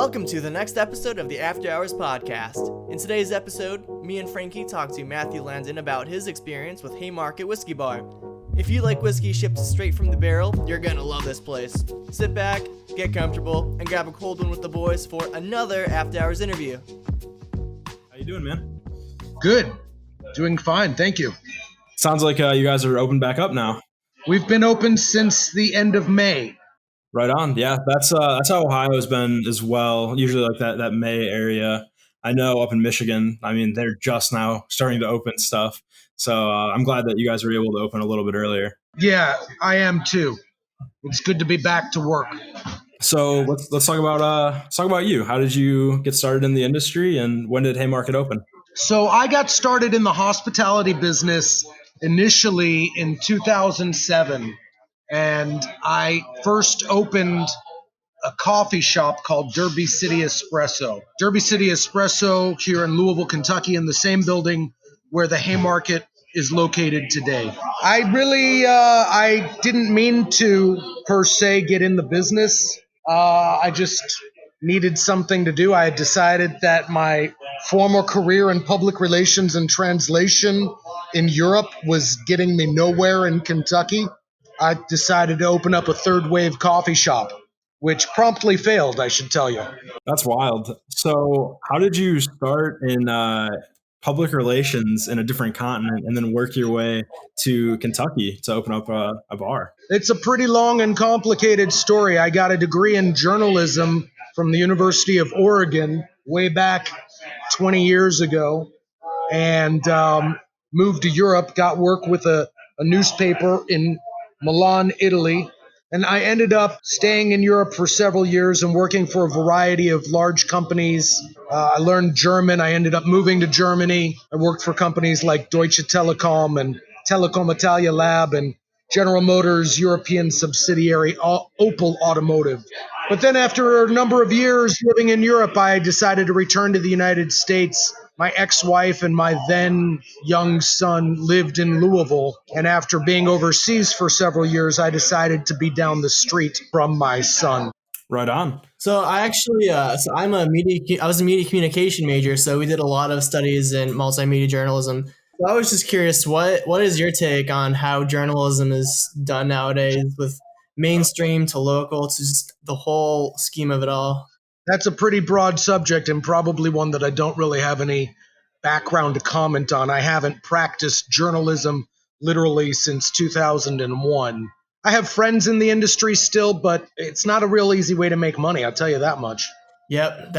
Welcome to the next episode of the After Hours podcast. In today's episode, me and Frankie talk to Matthew Landan about his experience with Haymarket Whiskey Bar. If you like whiskey shipped straight from the barrel, you're gonna love this place. Sit back, get comfortable, and grab a cold one with the boys for another After Hours interview. How you doing, man? Good. Doing fine, thank you. Sounds like you guys are open back up now. We've been open since the end of May. Right on. Yeah, that's how Ohio's been as well. Usually like that May area. I know up in Michigan, I mean, they're just now starting to open stuff. So I'm glad that you guys were able to open a little bit earlier. Yeah, I am too. It's good to be back to work. So let's talk about you. How did you get started in the industry, and when did Haymarket open? So I got started in the hospitality business initially in 2007. And I first opened a coffee shop called Derby City Espresso. Derby City Espresso here in Louisville, Kentucky, in the same building where the Haymarket is located today. I didn't mean to per se get in the business. I just needed something to do. I had decided that my former career in public relations and translation in Europe was getting me nowhere in Kentucky. I decided to open up a third wave coffee shop, which promptly failed, I should tell you. That's wild. So how did you start in public relations in a different continent and then work your way to Kentucky to open up a bar? It's a pretty long and complicated story. I got a degree in journalism from the University of Oregon way back 20 years ago and moved to Europe, got work with a newspaper in Milan, Italy, and I ended up staying in Europe for several years and working for a variety of large companies. I learned German. I ended up moving to Germany. I worked for companies like Deutsche Telekom and Telecom Italia Lab and General Motors' European subsidiary Opel Automotive. But then after a number of years living in Europe, I decided to return to the United States. My ex-wife and my then young son lived in Louisville. And after being overseas for several years, I decided to be down the street from my son. Right on. So I actually, I was a media communication major, so we did a lot of studies in multimedia journalism. So I was just curious, what is your take on how journalism is done nowadays, with mainstream to local to just the whole scheme of it all? That's a pretty broad subject and probably one that I don't really have any background to comment on. I haven't practiced journalism literally since 2001. I have friends in the industry still, but it's not a real easy way to make money, I'll tell you that much. Yep,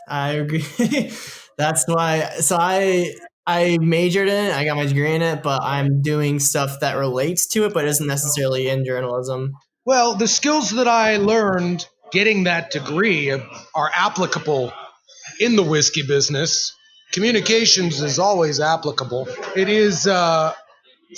I agree. That's why, so I majored in it, I got my degree in it, but I'm doing stuff that relates to it, but isn't necessarily in journalism. Well, the skills that I learned getting that degree are applicable in the whiskey business. Communications is always applicable. It is, sorry,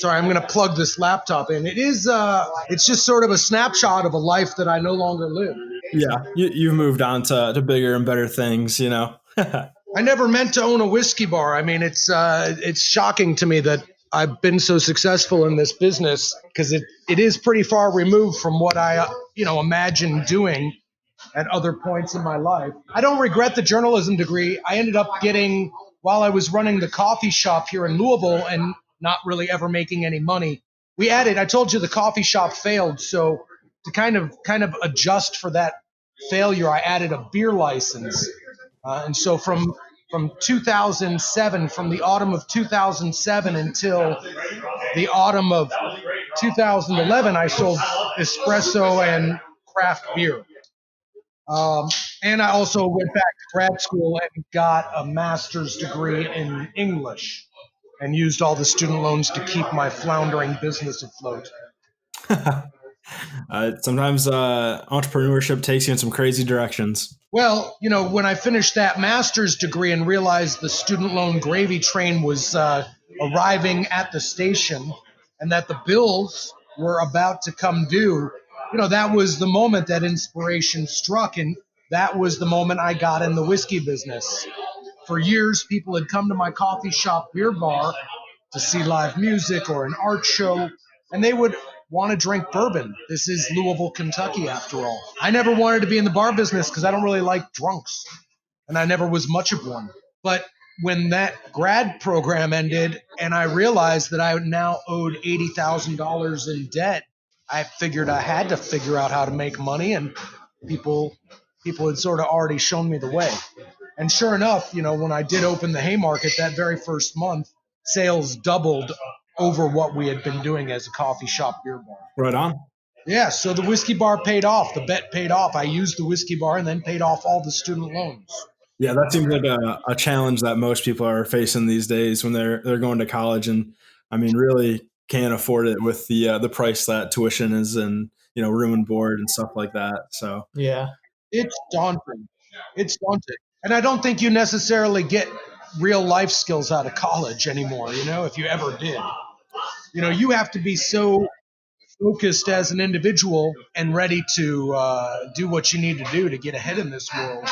I'm going to plug this laptop in. It's just sort of a snapshot of a life that I no longer live. Yeah, you've moved on to bigger and better things, you know. I never meant to own a whiskey bar. I mean, it's shocking to me that I've been so successful in this business because it is pretty far removed from what I, imagined doing at other points in my life. I don't regret the journalism degree I ended up getting while I was running the coffee shop here in Louisville and not really ever making any money. I told you the coffee shop failed, so to kind of adjust for that failure, I added a beer license. And so from 2007, from the autumn of 2007 until the autumn of 2011, I sold espresso and craft beer. And I also went back to grad school and got a master's degree in English and used all the student loans to keep my floundering business afloat. Sometimes entrepreneurship takes you in some crazy directions. Well, when I finished that master's degree and realized the student loan gravy train was arriving at the station and that the bills were about to come due, that was the moment that inspiration struck, and that was the moment I got in the whiskey business. For years, people had come to my coffee shop beer bar to see live music or an art show, and they would want to drink bourbon. This is Louisville, Kentucky, after all. I never wanted to be in the bar business because I don't really like drunks, and I never was much of one. But when that grad program ended and I realized that I now owed $80,000 in debt, I figured I had to figure out how to make money, and people had sort of already shown me the way. And sure enough, when I did open the Haymarket that very first month, sales doubled over what we had been doing as a coffee shop beer bar. Right on. Yeah, so the whiskey bar paid off. The bet paid off. I used the whiskey bar and then paid off all the student loans. Yeah, that seems like a challenge that most people are facing these days when they're going to college, and I mean, really can't afford it with the price that tuition is, and room and board and stuff like that. So Yeah. It's daunting. It's daunting. And I don't think you necessarily get real life skills out of college anymore, if you ever did. You have to be so focused as an individual and ready to do what you need to do to get ahead in this world.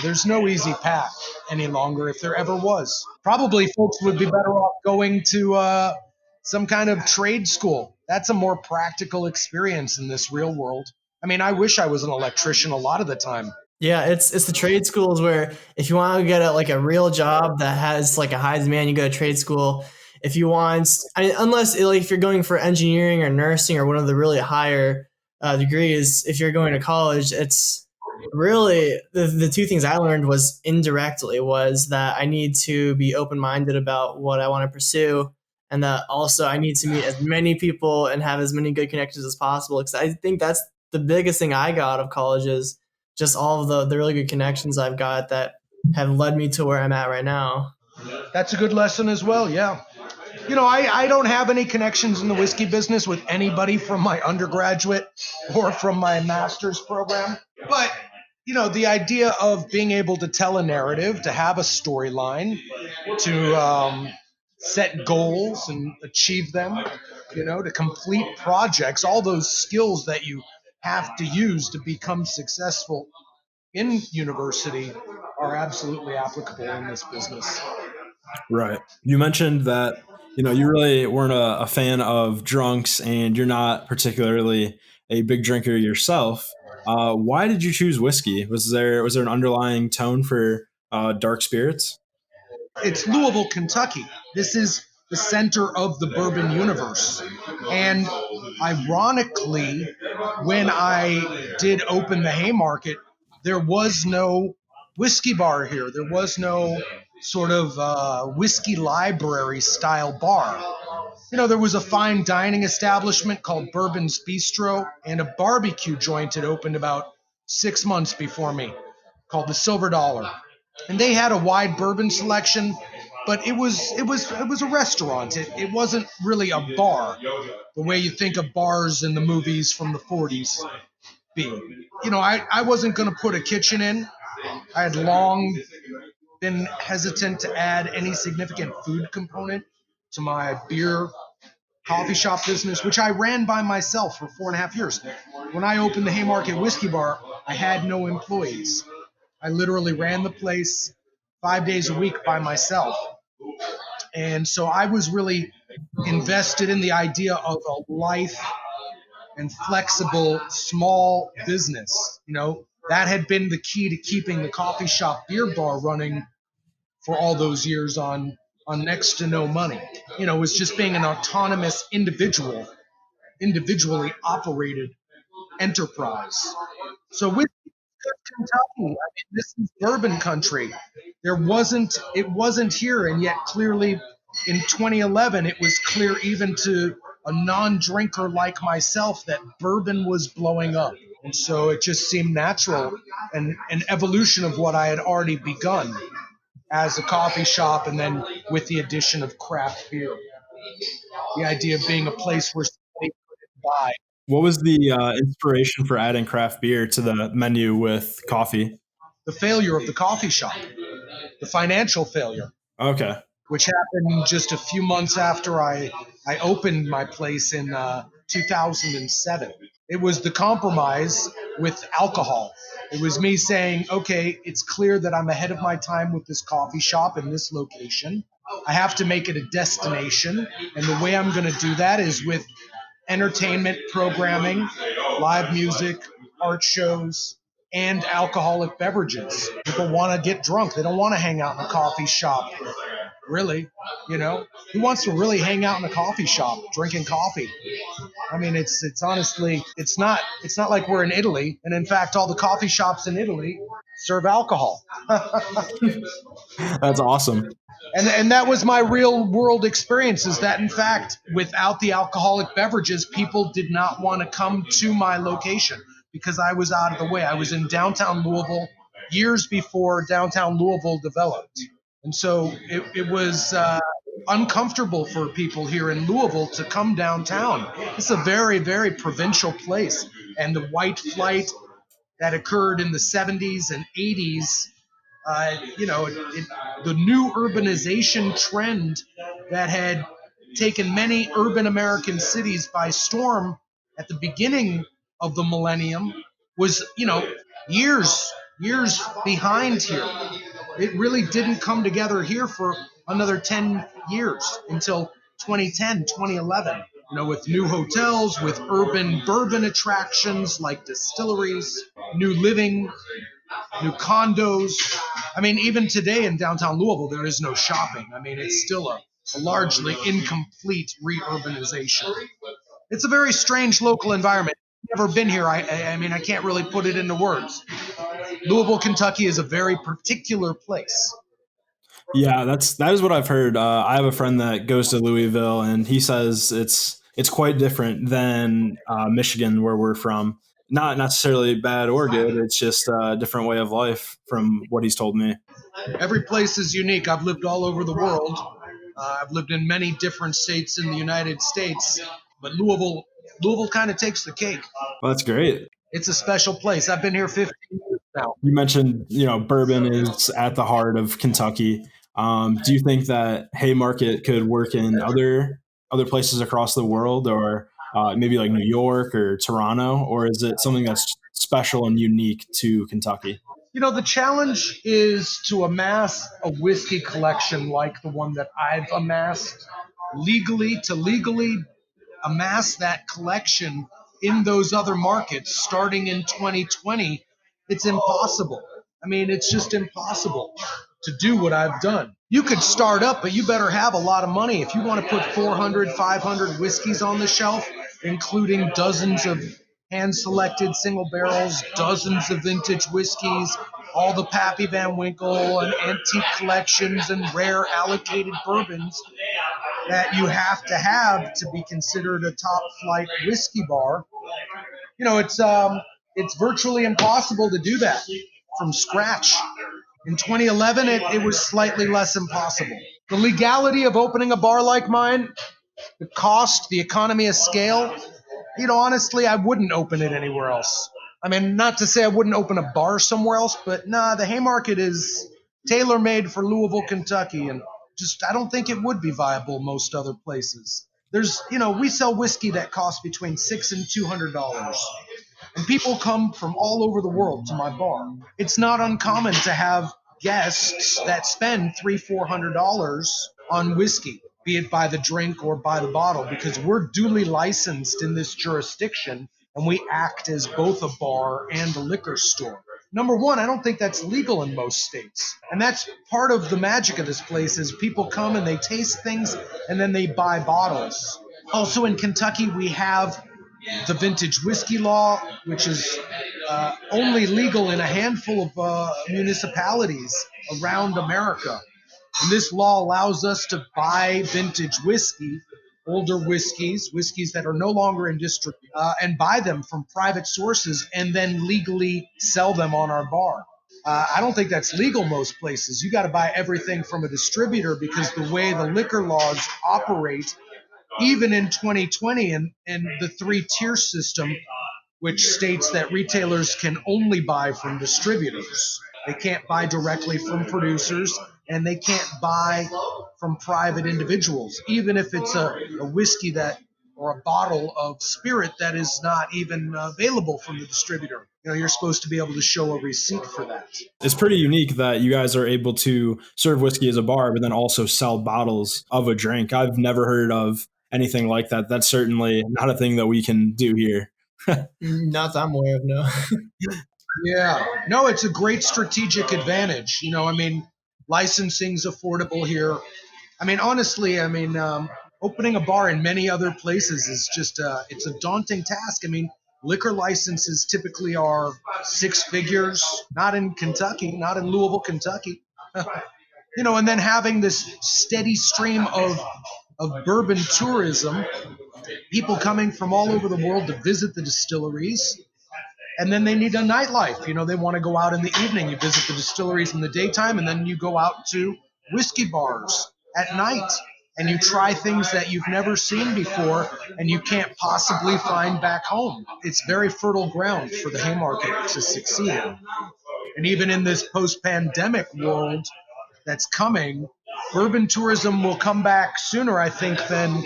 There's no easy path any longer if there ever was. Probably folks would be better off going to some kind of trade school. That's a more practical experience in this real world. I mean, I wish I was an electrician a lot of the time. Yeah, it's the trade schools where if you want to get a real job that has like a high demand, you go to trade school. If you want, unless if you're going for engineering or nursing or one of the really higher degrees, if you're going to college, it's really the two things I learned was indirectly was that I need to be open-minded about what I want to pursue, and that also I need to meet as many people and have as many good connections as possible. Because I think that's the biggest thing I got out of college is just all of the really good connections I've got that have led me to where I'm at right now. That's a good lesson as well, yeah. I don't have any connections in the whiskey business with anybody from my undergraduate or from my master's program. But, the idea of being able to tell a narrative, to have a storyline, to set goals and achieve them, to complete projects, all those skills that you have to use to become successful in university are absolutely applicable in this business. right. You mentioned that you really weren't a fan of drunks, and you're not particularly a big drinker yourself. Why did you choose whiskey? Was there an underlying tone for dark spirits? It's Louisville, Kentucky. This is the center of the bourbon universe. And ironically, when I did open the Haymarket, there was no whiskey bar here. There was no sort of whiskey library style bar. There was a fine dining establishment called Bourbon's Bistro, and a barbecue joint had opened about 6 months before me called the Silver Dollar. And they had a wide bourbon selection, but it was a restaurant. It wasn't really a bar, the way you think of bars in the movies from the 40s being. I wasn't going to put a kitchen in. I had long been hesitant to add any significant food component to my beer coffee shop business, which I ran by myself for 4.5 years. When I opened the Haymarket Whiskey Bar, I had no employees. I literally ran the place 5 days a week by myself. And so I was really invested in the idea of a life and flexible small business. That had been the key to keeping the coffee shop beer bar running for all those years on next to no money. It was just being an autonomous individually operated enterprise. So with Kentucky, I mean, this is bourbon country. It wasn't here, and yet clearly in 2011, it was clear even to a non-drinker like myself that bourbon was blowing up. And so it just seemed natural and an evolution of what I had already begun as a coffee shop, and then with the addition of craft beer. The idea of being a place where somebody could buy. What was the inspiration for adding craft beer to the menu with coffee? The failure of the coffee shop, the financial failure. Okay. Which happened just a few months after I opened my place in 2007. It was the compromise with alcohol. It was me saying, okay, it's clear that I'm ahead of my time with this coffee shop in this location. I have to make it a destination. And the way I'm going to do that is with entertainment programming, live music, art shows, and alcoholic beverages. People want to get drunk. They don't want to hang out in a coffee shop. Really, who wants to really hang out in a coffee shop drinking coffee? I mean, it's honestly, it's not like we're in Italy. And in fact, all the coffee shops in Italy serve alcohol. That's awesome. And that was my real world experience, is that in fact, without the alcoholic beverages, people did not want to come to my location because I was out of the way. I was in downtown Louisville years before downtown Louisville developed. And so it was uncomfortable for people here in Louisville to come downtown. It's a very, very provincial place. And the white flight that occurred in the 70s and 80s, the new urbanization trend that had taken many urban American cities by storm at the beginning of the millennium was, years behind here. It really didn't come together here for another 10 years until 2010, 2011, with new hotels, with urban bourbon attractions like distilleries, new living, new condos. I mean, even today in downtown Louisville, there is no shopping. I mean, it's still a largely incomplete re-urbanization. It's a very strange local environment. Never been here. I mean, I can't really put it into words. Louisville, Kentucky is a very particular place. Yeah, that is what I've heard. I have a friend that goes to Louisville, and he says it's quite different than Michigan, where we're from. Not necessarily bad or good. It's just a different way of life from what he's told me. Every place is unique. I've lived all over the world. I've lived in many different states in the United States, but Louisville kind of takes the cake. Well, that's great. It's a special place. I've been here 15 years now. You mentioned, bourbon is at the heart of Kentucky. Do you think that Haymarket could work in other places across the world, or maybe like New York or Toronto, or is it something that's special and unique to Kentucky? The challenge is to amass a whiskey collection like the one that I've amassed legally amass that collection in those other markets starting in 2020. It's impossible. I mean, it's just impossible to do what I've done. You could start up, but you better have a lot of money. If you want to put 400, 500 whiskeys on the shelf, including dozens of hand-selected single barrels, dozens of vintage whiskeys, all the Pappy Van Winkle and antique collections and rare allocated bourbons that you have to be considered a top-flight whiskey bar. It's virtually impossible to do that from scratch. In 2011, it was slightly less impossible. The legality of opening a bar like mine, the cost, the economy of scale, honestly, I wouldn't open it anywhere else. I mean, not to say I wouldn't open a bar somewhere else, but the Haymarket is tailor-made for Louisville, Kentucky, and I don't think it would be viable most other places. We sell whiskey that costs between $600 and $200. And people come from all over the world to my bar. It's not uncommon to have guests that spend $300-400 on whiskey, be it by the drink or by the bottle, because we're duly licensed in this jurisdiction and we act as both a bar and a liquor store. Number one, I don't think that's legal in most states. And that's part of the magic of this place is people come and they taste things and then they buy bottles. Also in Kentucky, we have the vintage whiskey law, which is only legal in a handful of municipalities around America. And this law allows us to buy vintage whiskey, older whiskeys that are no longer in district, and buy them from private sources and then legally sell them on our bar. I don't think that's legal most places. You got to buy everything from a distributor because the way the liquor laws operate, even in 2020 and the 3-tier system, which states that retailers can only buy from distributors. They can't buy directly from producers, and they can't buy from private individuals, even if it's a whiskey or a bottle of spirit that is not even available from the distributor. You're supposed to be able to show a receipt for that. It's pretty unique that you guys are able to serve whiskey as a bar, but then also sell bottles of a drink. I've never heard of anything like that. That's certainly not a thing that we can do here. Not that I'm aware of, no. Yeah. No, it's a great strategic advantage. I mean, licensing's affordable here. I mean, honestly, opening a bar in many other places is just it's a daunting task. I mean, liquor licenses typically are six figures, not in Kentucky, not in Louisville, Kentucky. And then having this steady stream of bourbon tourism, people coming from all over the world to visit the distilleries. And then they need a nightlife. They want to go out in the evening. You visit the distilleries in the daytime, and then you go out to whiskey bars at night. And you try things that you've never seen before and you can't possibly find back home. It's very fertile ground for the Haymarket to succeed in. And even in this post-pandemic world that's coming, bourbon tourism will come back sooner, I think, than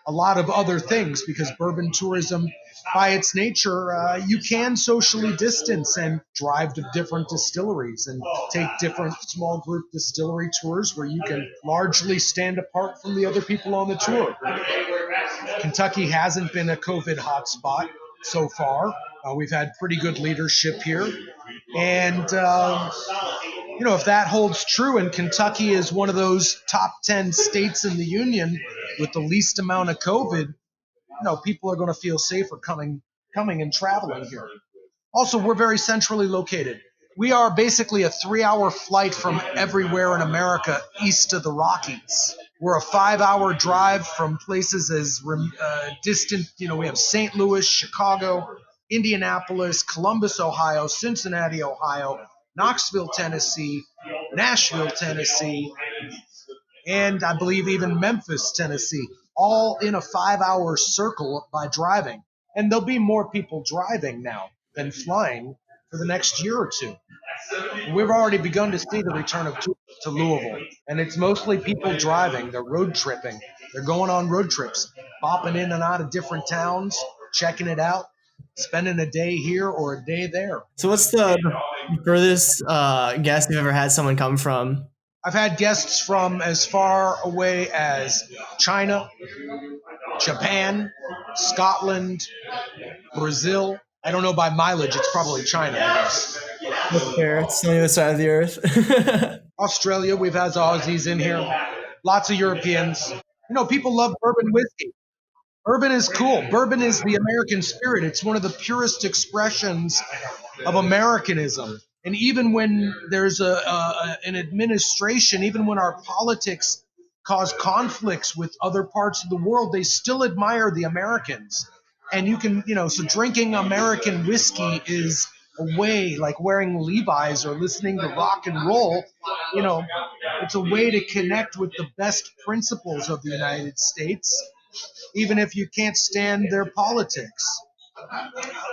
a lot of other things, because bourbon tourism, by its nature, you can socially distance and drive to different distilleries and take different small group distillery tours where you can largely stand apart from the other people on the tour. Kentucky hasn't been a COVID hotspot so far. We've had pretty good leadership here. And, if that holds true, and Kentucky is one of those top 10 states in the union with the least amount of COVID, people are going to feel safer coming and traveling here. Also, we're very centrally located. We are basically a 3-hour flight from everywhere in America east of the Rockies. We're a 5-hour drive from places as distant. We have St. Louis, Chicago, Indianapolis, Columbus, Ohio, Cincinnati, Ohio, Knoxville, Tennessee, Nashville, Tennessee, and I believe even Memphis, Tennessee, all in a 5-hour circle by driving. And there'll be more people driving now than flying for the next year or two. We've already begun to see the return of tourism to Louisville, and it's mostly people driving. They're road tripping. They're going on road trips, bopping in and out of different towns, checking it out, spending a day here or a day there. So what's the furthest guest you've ever had someone come from? I've had guests from as far away as China, Japan, Scotland, Brazil. I don't know by mileage. It's probably China, I guess. That's fair. It's on the other side of the earth. Australia, we've had Aussies in here. Lots of Europeans. People love bourbon whiskey. Bourbon is cool. Bourbon is the American spirit. It's one of the purest expressions of Americanism. And even when there's an administration, even when our politics cause conflicts with other parts of the world, they still admire the Americans. And you can, so drinking American whiskey is a way, like wearing Levi's or listening to rock and roll, it's a way to connect with the best principles of the United States, even if you can't stand their politics.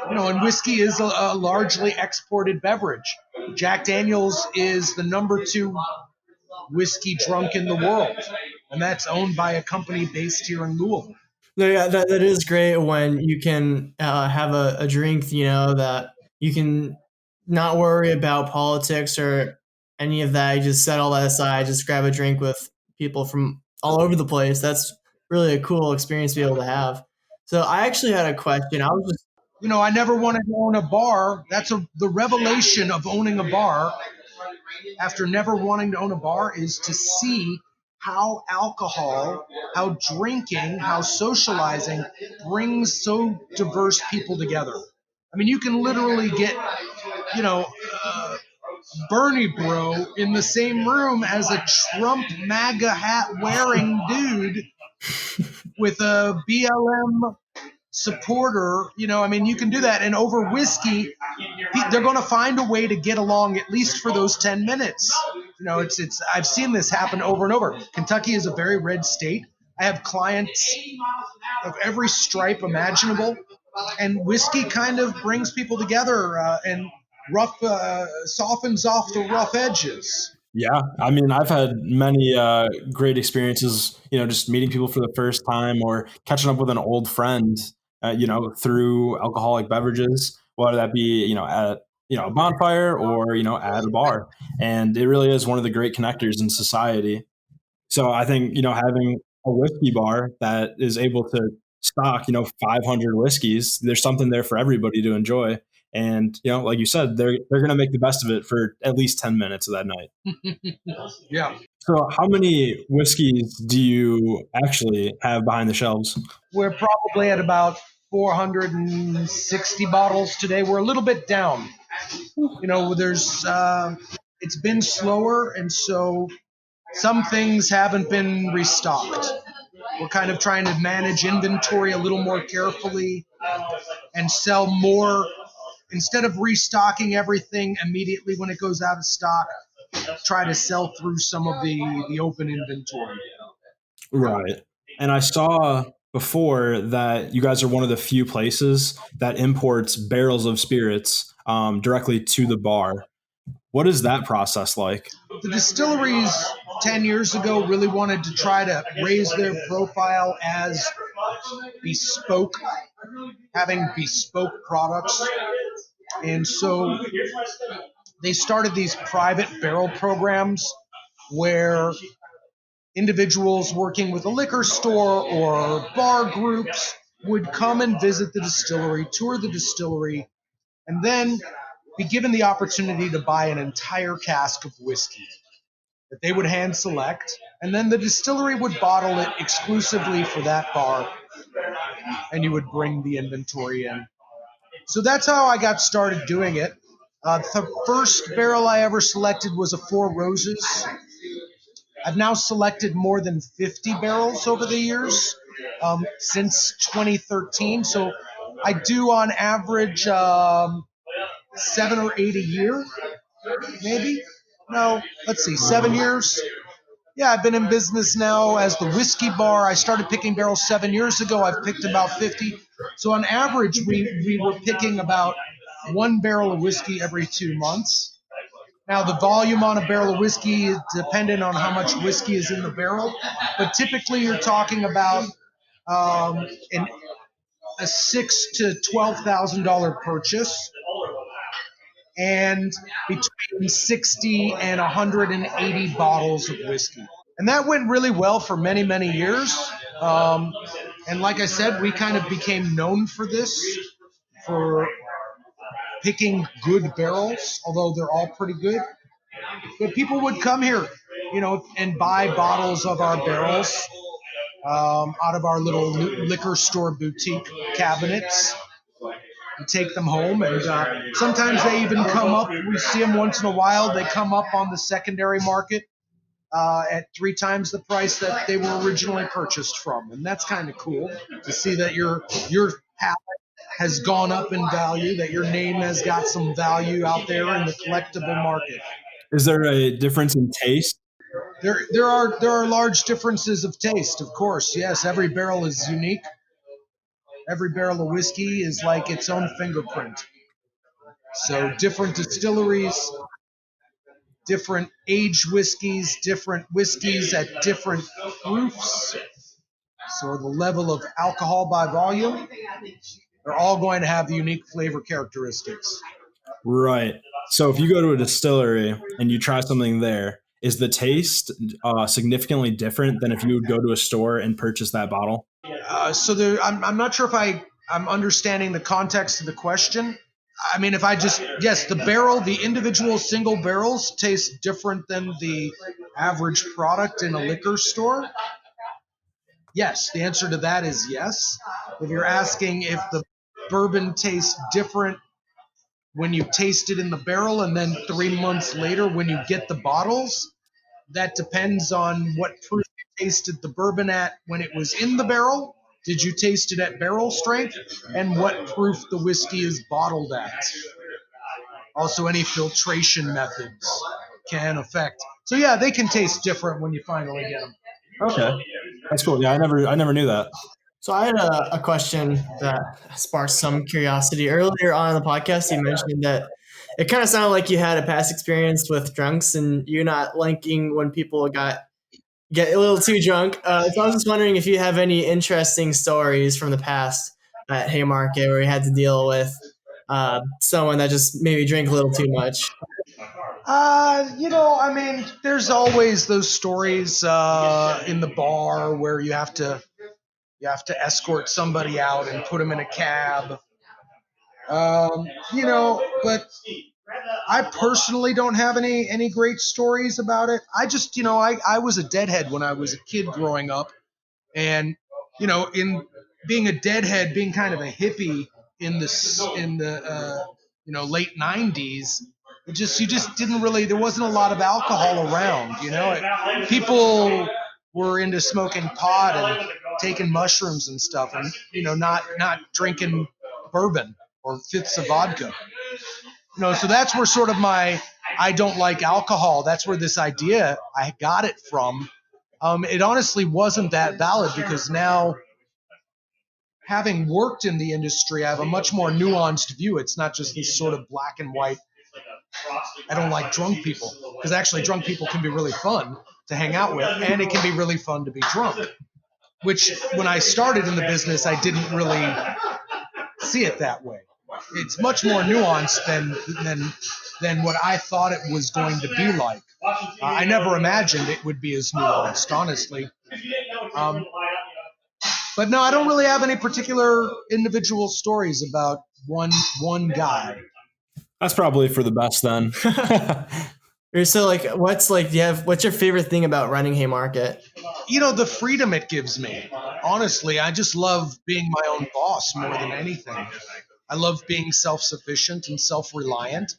And whiskey is a largely exported beverage. Jack Daniel's is the number 2 whiskey drunk in the world, and that's owned by a company based here in Louisville. Yeah, that is great when you can have a drink, that you can not worry about politics or any of that. You just set all that aside, just grab a drink with people from all over the place. That's really a cool experience to be able to have. So I actually had a question. I was just, I never wanted to own a bar. That's the revelation of owning a bar after never wanting to own a bar is to see how alcohol, how drinking, how socializing brings so diverse people together. I mean, you can literally get, Bernie Bro in the same room as a Trump MAGA hat wearing dude with a BLM supporter. You can do that. And over whiskey, they're going to find a way to get along at least for those 10 minutes. I've seen this happen over and over. Kentucky is a very red state. I have clients of every stripe imaginable, and whiskey kind of brings people together and softens off the rough edges. Yeah, I mean, I've had many great experiences, just meeting people for the first time or catching up with an old friend, through alcoholic beverages, whether that be, at, a bonfire or, at a bar. And it really is one of the great connectors in society. So I think, having a whiskey bar that is able to stock, 500 whiskeys, there's something there for everybody to enjoy. And, like you said, they're going to make the best of it for at least 10 minutes of that night. Yeah. So how many whiskeys do you actually have behind the shelves? We're probably at about 460 bottles today. We're a little bit down. There's it's been slower, and so some things haven't been restocked. We're kind of trying to manage inventory a little more carefully and sell more instead of restocking everything immediately when it goes out of stock. Try to sell through some of the open inventory. Right. And I saw before that you guys are one of the few places that imports barrels of spirits directly to the bar. What is that process like? The distilleries 10 years ago really wanted to try to raise their profile as bespoke, having bespoke products. And so they started these private barrel programs where individuals working with a liquor store or bar groups would come and visit the distillery, tour the distillery, and then be given the opportunity to buy an entire cask of whiskey that they would hand select, and then the distillery would bottle it exclusively for that bar, and you would bring the inventory in. So that's how I got started doing it. The first barrel I ever selected was a Four Roses. I've now selected more than 50 barrels over the years, since 2013. So I do on average 7 or 8 a year, maybe. No, let's see, 7 years. Yeah, I've been in business now as the whiskey bar. I started picking barrels 7 years ago. I've picked about 50. So on average, we were picking about 1 barrel of whiskey every 2 months. Now, the volume on a barrel of whiskey is dependent on how much whiskey is in the barrel. But typically, you're talking about a $6,000 to $12,000 purchase, and between 60 and 180 bottles of whiskey. And that went really well for many, many years. And like I said, we kind of became known for this, for picking good barrels, although they're all pretty good. But people would come here, and buy bottles of our barrels out of our little liquor store boutique cabinets. And take them home, and sometimes they even come up. We see them once in a while. They come up on the secondary market at 3 times the price that they were originally purchased from, and that's kind of cool to see that your palate has gone up in value, that your name has got some value out there in the collectible market. Is there a difference in taste? There are large differences of taste, of course. Yes, every barrel is unique. Every barrel of whiskey is like its own fingerprint. So different distilleries, different aged whiskeys, different whiskeys at different proofs. So the level of alcohol by volume, they're all going to have unique flavor characteristics. Right. So if you go to a distillery and you try something there, is the taste significantly different than if you would go to a store and purchase that bottle? I'm not sure if I'm understanding the context of the question. I mean, yes, the individual single barrels taste different than the average product in a liquor store. Yes, the answer to that is yes. If you're asking if the bourbon tastes different when you taste it in the barrel and then 3 months later when you get the bottles, that depends on what proof you tasted the bourbon at when it was in the barrel. Did you taste it at barrel strength? And what proof the whiskey is bottled at. Also, any filtration methods can affect. So yeah, they can taste different when you finally get them. Okay, that's cool. Yeah, I never knew that. So I had a question that sparked some curiosity. Earlier on in the podcast, you mentioned that it kind of sounded like you had a past experience with drunks and you're not liking when people get a little too drunk. So I was just wondering if you have any interesting stories from the past at Haymarket where you had to deal with someone that just maybe drank a little too much. I mean, there's always those stories in the bar where you have to escort somebody out and put them in a cab. But I personally don't have any great stories about it. I just, I was a deadhead when I was a kid growing up, and in being a deadhead, being kind of a hippie in the late '90s, you just didn't really. There wasn't a lot of alcohol around. People were into smoking pot and taking mushrooms and stuff, and not drinking bourbon or fifths of vodka. So that's where sort of my I don't like alcohol. That's where this idea I got it from. It honestly wasn't that valid because now, having worked in the industry, I have a much more nuanced view. It's not just this sort of black and white. I don't like drunk people, because actually drunk people can be really fun to hang out with, and it can be really fun to be drunk, which when I started in the business, I didn't really see it that way. It's much more nuanced than what I thought it was going to be like. I never imagined it would be as nuanced, honestly. But no, I don't really have any particular individual stories about one guy. That's probably for the best then. So what's your favorite thing about running Haymarket? The freedom it gives me. Honestly, I just love being my own boss more than anything. I love being self-sufficient and self-reliant.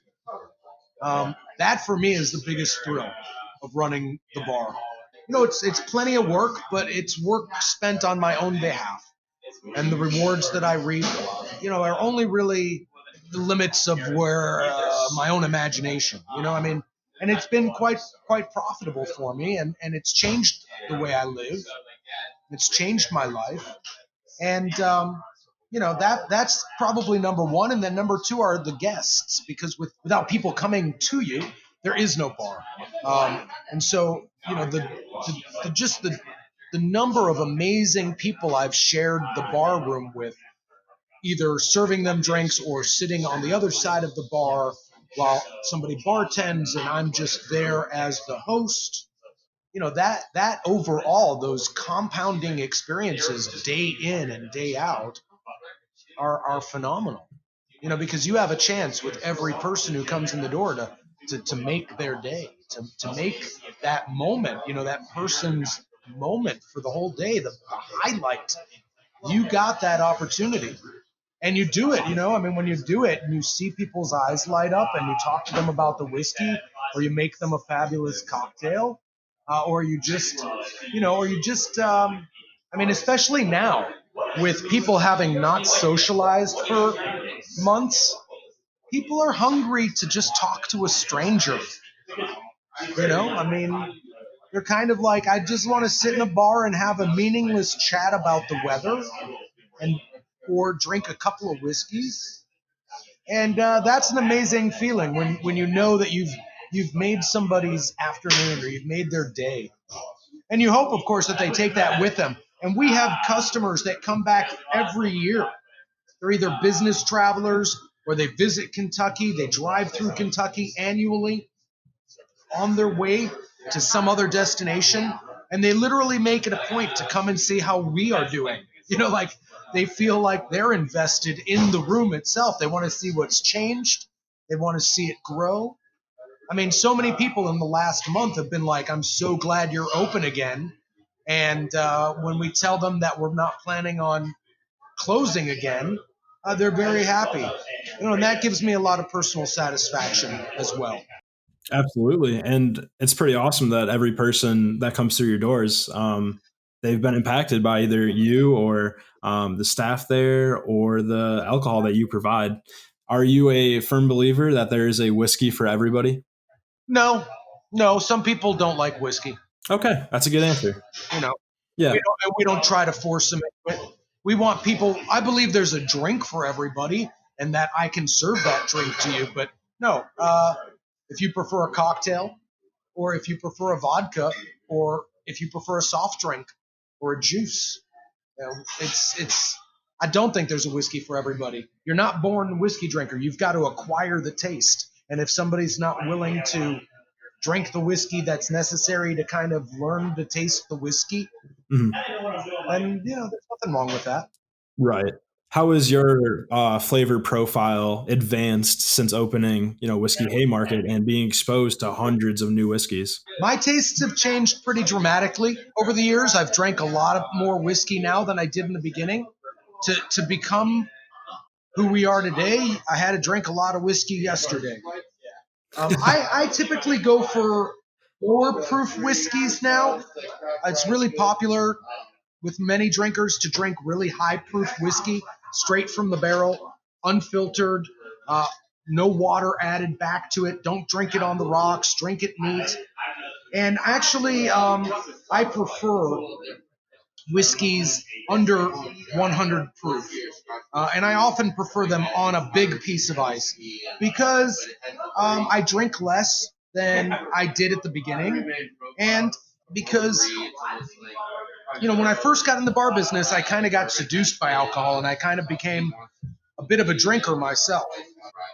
That for me is the biggest thrill of running the bar. It's plenty of work, but it's work spent on my own behalf. And the rewards that I reap, are only really the limits of where my own imagination. And it's been quite profitable for me, and it's changed the way I live. It's changed my life, and that's probably number one. And then number two are the guests, because without people coming to you, there is no bar. And so the number of amazing people I've shared the bar room with, either serving them drinks or sitting on the other side of the bar while somebody bartends and I'm just there as the host. That overall, those compounding experiences day in and day out are phenomenal. Because you have a chance with every person who comes in the door to make their day, to make that moment, that person's moment for the whole day, the highlight. You got that opportunity. And you do it, when you do it and you see people's eyes light up and you talk to them about the whiskey, or you make them a fabulous cocktail, or you just, especially now with people having not socialized for months, people are hungry to just talk to a stranger. They're kind of like, I just want to sit in a bar and have a meaningless chat about the weather or drink a couple of whiskeys. And that's an amazing feeling when you know that you've made somebody's afternoon or you've made their day. And you hope, of course, that they take that with them. And we have customers that come back every year. They're either business travelers or they visit Kentucky. They drive through Kentucky annually on their way to some other destination. And they literally make it a point to come and see how we are doing. They feel like they're invested in the room itself. They want to see what's changed. They want to see it grow. So many people in the last month have been like, I'm so glad you're open again. And when we tell them that we're not planning on closing again, they're very happy. And that gives me a lot of personal satisfaction as well. Absolutely. And it's pretty awesome that every person that comes through your doors, they've been impacted by either you or the staff there or the alcohol that you provide. Are you a firm believer that there is a whiskey for everybody? No. Some people don't like whiskey. Okay, that's a good answer. Yeah. We don't try to force them. We want people. I believe there's a drink for everybody, and that I can serve that drink to you. But no, if you prefer a cocktail, or if you prefer a vodka, or if you prefer a soft drink or a juice, it's. I don't think there's a whiskey for everybody. You're not born a whiskey drinker. You've got to acquire the taste. And if somebody's not willing to drink the whiskey that's necessary to kind of learn to taste the whiskey, Mhm. then, there's nothing wrong with that. Right. How has your flavor profile advanced since opening, Whiskey Haymarket and being exposed to hundreds of new whiskeys? My tastes have changed pretty dramatically over the years. I've drank a lot of more whiskey now than I did in the beginning. To become who we are today, I had to drink a lot of whiskey yesterday. I typically go for lower proof whiskeys now. It's really popular with many drinkers to drink really high proof whiskey straight from the barrel, unfiltered, no water added back to it. Don't drink it on the rocks, drink it neat. And actually, I prefer whiskeys under 100 proof. And I often prefer them on a big piece of ice because I drink less than I did at the beginning. And because, when I first got in the bar business, I kind of got seduced by alcohol and I kind of became a bit of a drinker myself.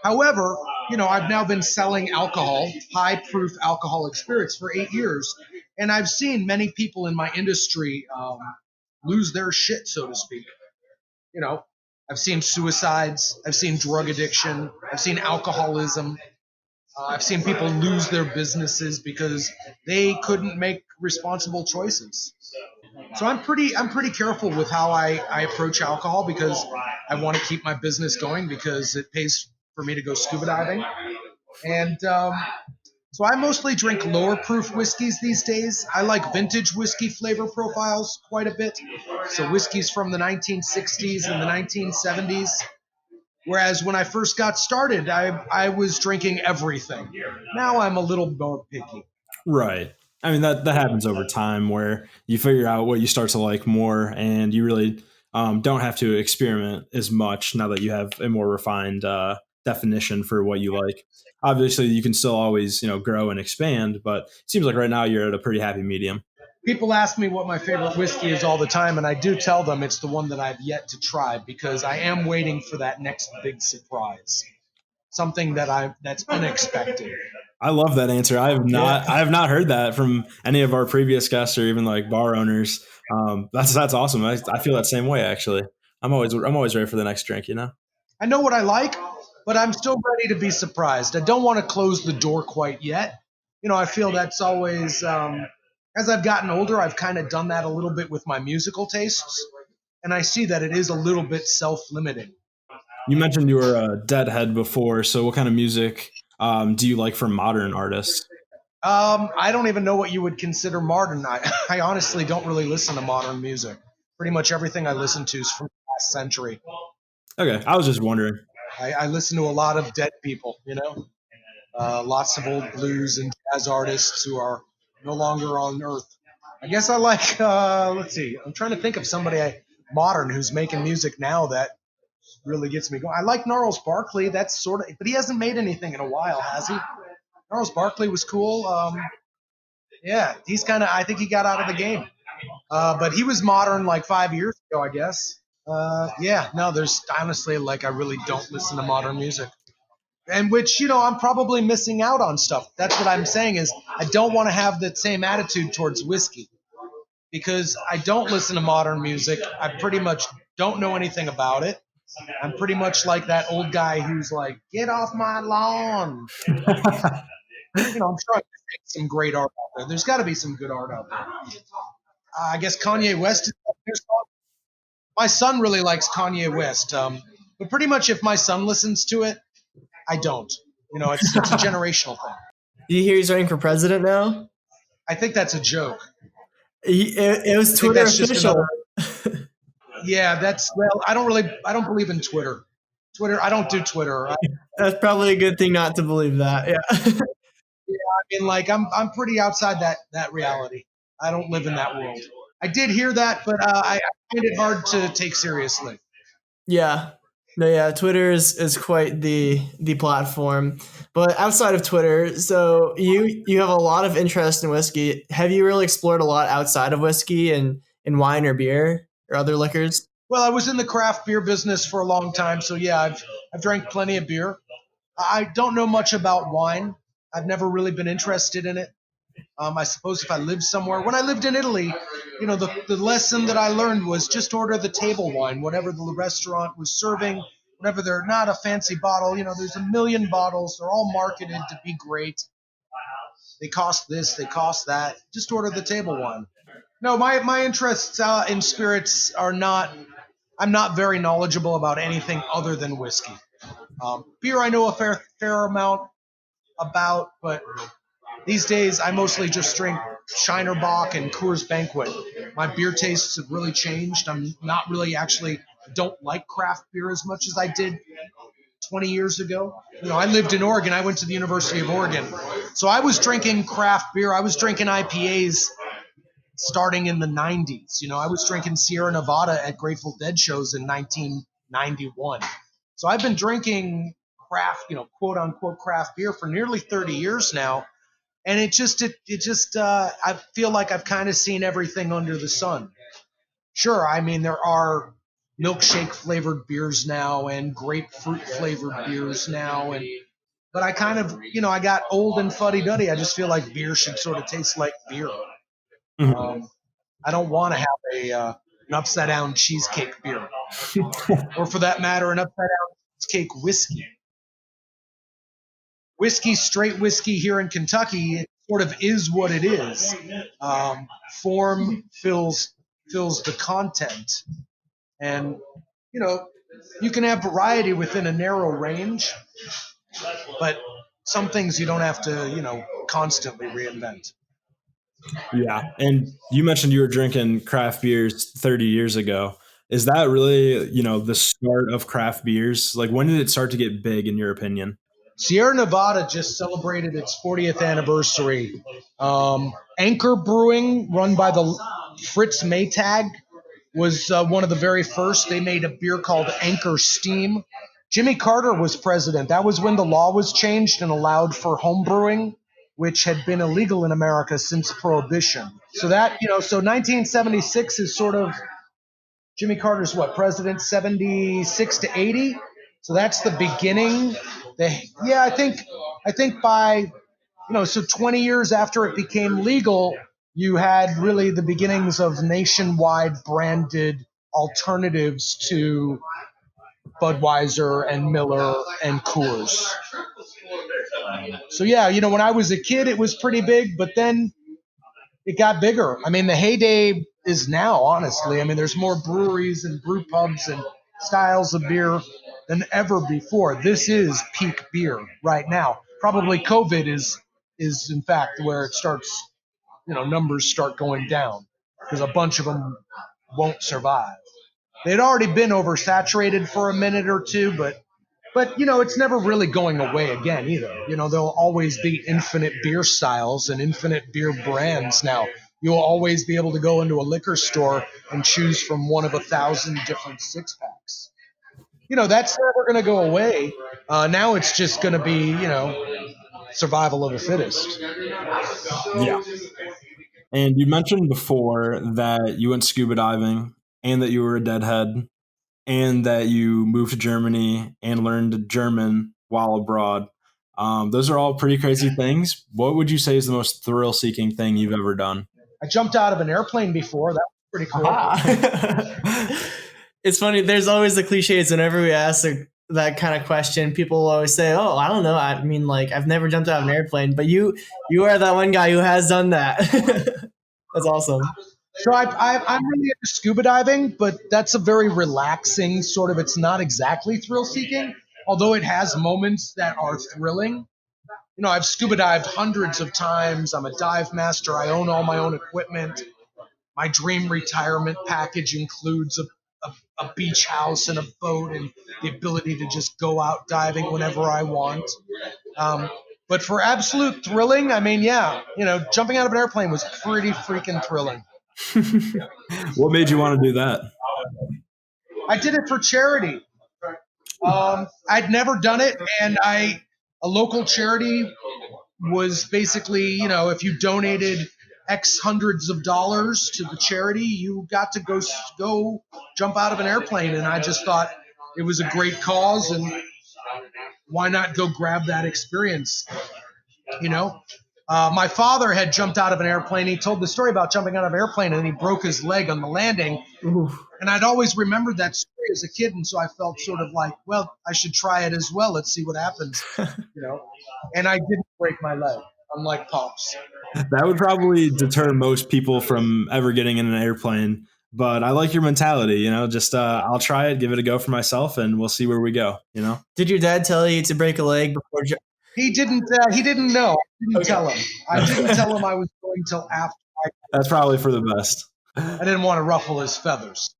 However, I've now been selling alcohol, high proof alcoholic spirits for 8 years. And I've seen many people in my industry lose their shit, so to speak. I've seen suicides, I've seen drug addiction, I've seen alcoholism. I've seen people lose their businesses because they couldn't make responsible choices. So I'm pretty careful with how I approach alcohol because I want to keep my business going because it pays for me to go scuba diving. And so I mostly drink lower proof whiskeys these days. I like vintage whiskey flavor profiles quite a bit. So whiskeys from the 1960s and the 1970s. Whereas when I first got started, I was drinking everything. Now I'm a little more picky. Right. I mean, that happens over time where you figure out what you start to like more and you really don't have to experiment as much now that you have a more refined definition for what you like. Obviously, you can still always, grow and expand, but it seems like right now you're at a pretty happy medium. People ask me what my favorite whiskey is all the time, and I do tell them it's the one that I've yet to try because I am waiting for that next big surprise, something that's unexpected. I love that answer. I have not heard that from any of our previous guests or even like bar owners. That's awesome. I feel that same way actually. I'm always ready for the next drink. I know what I like, but I'm still ready to be surprised. I don't want to close the door quite yet. I feel that's always, as I've gotten older, I've kind of done that a little bit with my musical tastes, and I see that it is a little bit self-limiting. You mentioned you were a Deadhead before, so what kind of music do you like from modern artists? I don't even know what you would consider modern. I honestly don't really listen to modern music. Pretty much everything I listen to is from the last century. Okay, I was just wondering. I listen to a lot of dead people, lots of old blues and jazz artists who are no longer on earth. I guess I like, let's see, I'm trying to think of somebody modern who's making music now that really gets me going. I like Gnarls Barkley. That's but he hasn't made anything in a while, has he? Gnarls Barkley was cool. Yeah, he's I think he got out of the game. But he was modern like 5 years ago, I guess. Yeah, no, there's honestly, I really don't listen to modern music. And which, I'm probably missing out on stuff. That's what I'm saying is I don't want to have the same attitude towards whiskey because I don't listen to modern music. I pretty much don't know anything about it. I'm pretty much like that old guy who's like, get off my lawn. I'm trying to make some great art out there. There's got to be some good art out there. I guess Kanye West is up there. My son really likes Kanye West. But pretty much if my son listens to it, I don't. It's a generational thing. Do you hear he's running for president now? I think that's a joke. It was Twitter official. Yeah, I don't believe in Twitter. I don't do Twitter. That's probably a good thing not to believe that. Yeah. Yeah, I mean, I'm pretty outside that reality. I don't live in that world. I did hear that, but I find it hard to take seriously. Yeah. No, yeah, Twitter is quite the platform. But outside of Twitter, so you have a lot of interest in whiskey. Have you really explored a lot outside of whiskey and in wine or beer or other liquors? Well, I was in the craft beer business for a long time, so yeah, I've drank plenty of beer. I don't know much about wine. I've never really been interested in it. I suppose if I lived somewhere, when I lived in Italy, the lesson that I learned was just order the table wine, whatever the restaurant was serving, whatever they're not a fancy bottle. There's a million bottles. They're all marketed to be great. They cost this, they cost that. Just order the table wine. No, my interests in spirits are not. I'm not very knowledgeable about anything other than whiskey. Beer, I know a fair amount about, but these days I mostly just drink Shiner Bock and Coors Banquet. My beer tastes have really changed. I'm not really don't like craft beer as much as I did 20 years ago. I lived in Oregon. I went to the University of Oregon. So I was drinking craft beer. I was drinking IPAs starting in the 90s. I was drinking Sierra Nevada at Grateful Dead shows in 1991. So I've been drinking craft, quote unquote craft beer for nearly 30 years now. And it just I feel like I've kind of seen everything under the sun. Sure, I mean, there are milkshake flavored beers now and grapefruit flavored beers now. But I kind of, I got old and fuddy-duddy. I just feel like beer should sort of taste like beer. Mm-hmm. I don't want to have an upside-down cheesecake beer. Or for that matter, an upside-down cheesecake whiskey. Straight whiskey here in Kentucky, it sort of is what it is. Form fills the content. And, you can have variety within a narrow range, but some things you don't have to, constantly reinvent. Yeah. And you mentioned you were drinking craft beers 30 years ago. Is that really, the start of craft beers? Like, when did it start to get big, in your opinion? Sierra Nevada just celebrated its 40th anniversary. Anchor Brewing, run by the Fritz Maytag, was one of the very first. They made a beer called Anchor Steam. Jimmy Carter was president. That was when the law was changed and allowed for home brewing, which had been illegal in America since Prohibition. So that, so 1976 is sort of Jimmy Carter's president, 76 to 80. So that's the beginning. I think by, so 20 years after it became legal, you had really the beginnings of nationwide branded alternatives to Budweiser and Miller and Coors. So yeah, when I was a kid, it was pretty big, but then it got bigger. I mean, the heyday is now, honestly. I mean, there's more breweries and brew pubs and styles of beer than ever before. This is peak beer right now. Probably COVID is in fact where it starts, numbers start going down because a bunch of them won't survive. They'd already been oversaturated for a minute or two, but it's never really going away again either. There'll always be infinite beer styles and infinite beer brands now. You'll always be able to go into a liquor store and choose from one of 1,000 different six-packs. That's never going to go away. Now it's just going to be, survival of the fittest. Yeah. And you mentioned before that you went scuba diving and that you were a deadhead and that you moved to Germany and learned German while abroad. Those are all pretty crazy things. What would you say is the most thrill-seeking thing you've ever done? I jumped out of an airplane before. That was pretty cool. It's funny. There's always the cliches whenever we ask that kind of question. People always say, "Oh, I don't know. I mean, like, I've never jumped out of an airplane." But you are that one guy who has done that. That's awesome. So I'm really into scuba diving, but that's a very relaxing sort of. It's not exactly thrill-seeking, although it has moments that are thrilling. I've scuba dived hundreds of times. I'm a dive master. I own all my own equipment. My dream retirement package includes a beach house and a boat and the ability to just go out diving whenever I want. But for absolute thrilling, I mean, yeah, jumping out of an airplane was pretty freaking thrilling. What made you want to do that? I did it for charity. I'd never done it, and a local charity was basically, if you donated X hundreds of dollars to the charity, you got to go jump out of an airplane. And I just thought it was a great cause, and why not go grab that experience? You know, my father had jumped out of an airplane. He told the story about jumping out of an airplane and he broke his leg on the landing. Ooh. And I'd always remembered that story as a kid. And so I felt sort of like, well, I should try it as well. Let's see what happens, And I didn't break my leg, unlike Pops. That would probably deter most people from ever getting in an airplane. But I like your mentality, just I'll try it, give it a go for myself, and we'll see where we go, Did your dad tell you to break a leg before? He didn't know. I didn't tell him. I didn't tell him I was going till after. That's probably for the best. I didn't want to ruffle his feathers.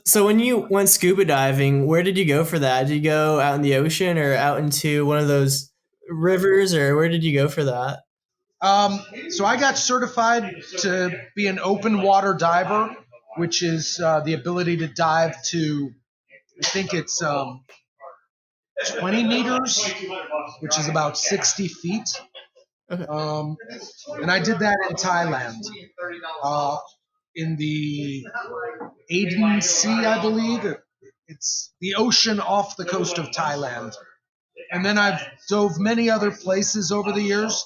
So when you went scuba diving, where did you go for that? Did you go out in the ocean or out into one of those rivers, or where did you go for that? So I got certified to be an open water diver, which is the ability to dive to, I think it's 20 meters, which is about 60 feet. Okay. And I did that in Thailand, in the Aden Sea, I believe. It's the ocean off the coast of Thailand. And then I've dove many other places over the years,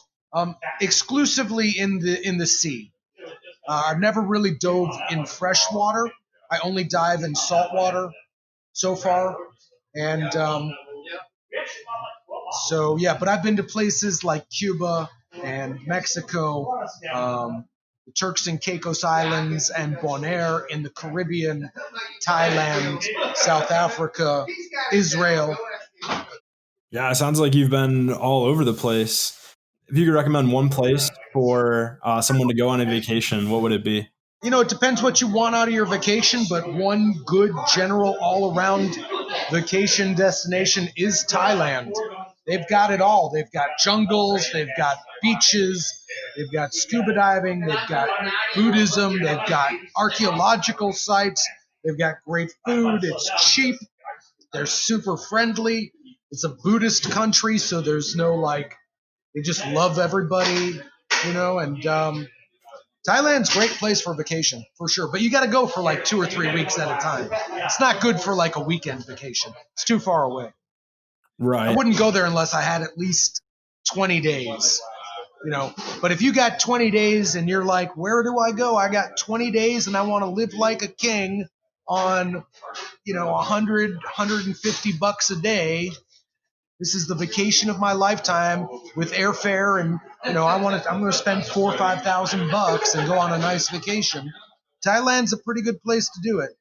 exclusively in the sea. I've never really dove in fresh water. I only dive in salt water so far. And but I've been to places like Cuba and Mexico, the Turks and Caicos Islands, and Bonaire in the Caribbean, Thailand, South Africa, Israel. Yeah, it sounds like you've been all over the place. If you could recommend one place for someone to go on a vacation, what would it be? It depends what you want out of your vacation, but one good general all-around vacation destination is Thailand. They've got it all. They've got jungles, they've got beaches, they've got scuba diving, they've got Buddhism, they've got archaeological sites, they've got great food, it's cheap, they're super friendly. It's a Buddhist country, so there's no they just love everybody, and Thailand's a great place for vacation, for sure. But you got to go for 2 or 3 weeks at a time. It's not good for a weekend vacation. It's too far away. Right. I wouldn't go there unless I had at least 20 days, But if you got 20 days and you're like, where do I go? I got 20 days and I want to live like a king on, $150 a day. This is the vacation of my lifetime with airfare, and I'm going to spend $4,000 or $5,000 and go on a nice vacation. Thailand's a pretty good place to do it.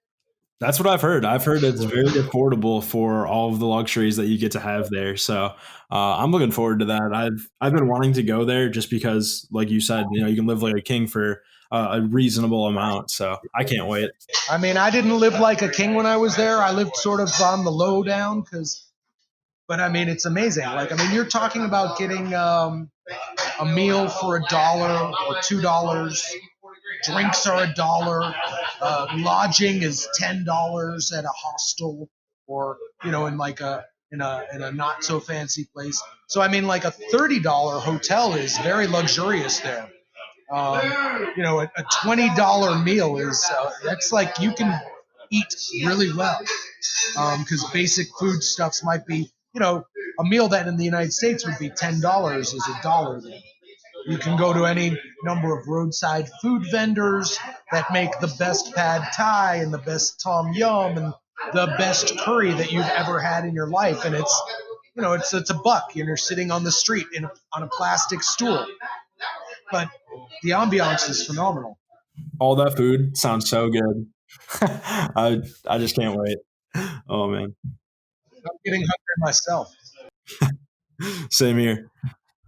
That's what I've heard. I've heard it's very affordable for all of the luxuries that you get to have there. So I'm looking forward to that. I've been wanting to go there just because, like you said, you can live like a king for a reasonable amount. So I can't wait. I mean, I didn't live like a king when I was there. I lived sort of on the low down but I mean, it's amazing. You're talking about getting a meal for $1 or $2. Drinks are $1. Lodging is $10 at a hostel, or in a not so fancy place. So a $30 hotel is very luxurious there. A $20 meal is that's you can eat really well, because basic foodstuffs might be. A meal that in the United States would be $10 is $1 there. You can go to any number of roadside food vendors that make the best pad thai and the best tom yum and the best curry that you've ever had in your life. And it's a buck. You're sitting on the street on a plastic stool. But the ambiance is phenomenal. All that food sounds so good. I just can't wait. Oh, man. I'm getting hungry myself. Same here.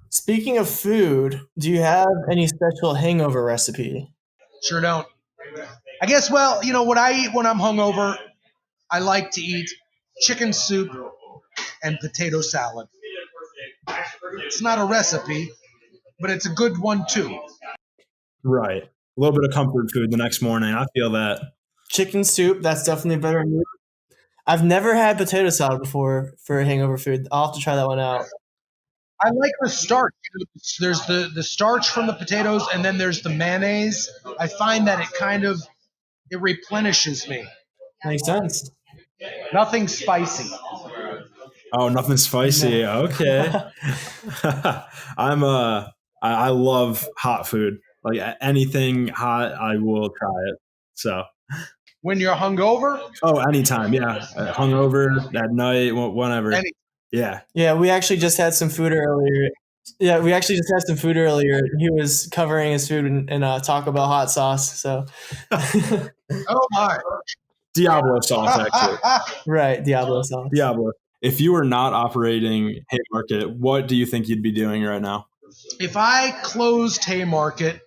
Speaking of food, do you have any special hangover recipe? Sure don't. I guess, what I eat when I'm hungover, I like to eat chicken soup and potato salad. It's not a recipe, but it's a good one too. Right. A little bit of comfort food the next morning. I feel that. Chicken soup, that's definitely better. I've never had potato salad before for hangover food. I'll have to try that one out. I like the starch. There's the starch from the potatoes, and then there's the mayonnaise. I find that it replenishes me. Makes sense. Nothing spicy. Oh, nothing spicy. No. Okay. I love hot food. Like anything hot, I will try it. So, When you're hungover, oh, anytime. Yeah. Hungover at night, whenever. any Yeah. Yeah, we actually just had some food earlier. Yeah, we actually just had some food earlier. He was covering his food in Taco Bell hot sauce. So, oh my. Diablo sauce, actually. right, Diablo sauce. Diablo. If you were not operating Haymarket, what do you think you'd be doing right now? If I closed Haymarket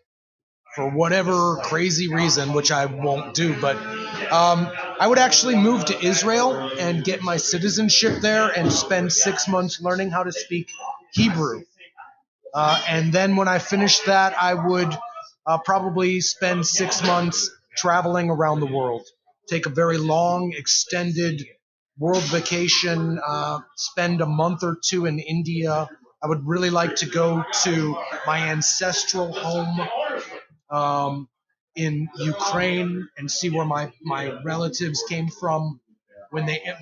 for whatever crazy reason, which I won't do, but I would actually move to Israel and get my citizenship there and spend 6 months learning how to speak Hebrew. And then when I finished that, I would probably spend 6 months traveling around the world. Take a very long, extended world vacation, spend a month or two in India. I would really like to go to my ancestral home in Ukraine and see where my relatives came from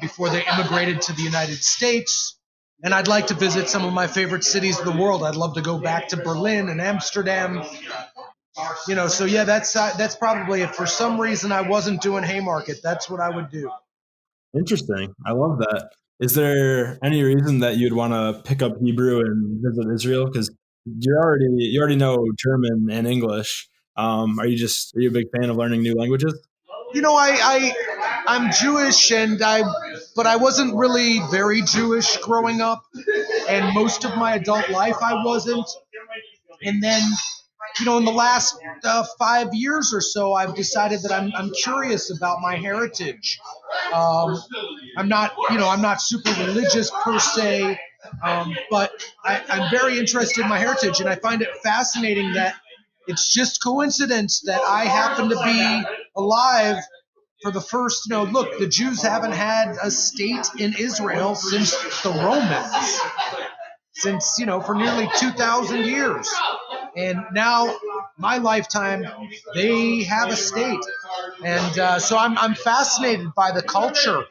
before they immigrated to the United States. And I'd like to visit some of my favorite cities of the world. I'd love to go back to Berlin and Amsterdam. So yeah, that's probably if for some reason I wasn't doing Haymarket, that's what I would do. Interesting. I love that. Is there any reason that you'd want to pick up Hebrew and visit Israel? Because you already know German and English. Are you a big fan of learning new languages? I'm Jewish but I wasn't really very Jewish growing up, and most of my adult life I wasn't. And then, in the last 5 years or so, I've decided that I'm curious about my heritage. I'm not super religious per se, but I'm very interested in my heritage, and I find it fascinating that it's just coincidence that I happen to be alive for the first, look, the Jews haven't had a state in Israel since the Romans, for nearly 2,000 years. And now, my lifetime, they have a state. And so I'm fascinated by the culture,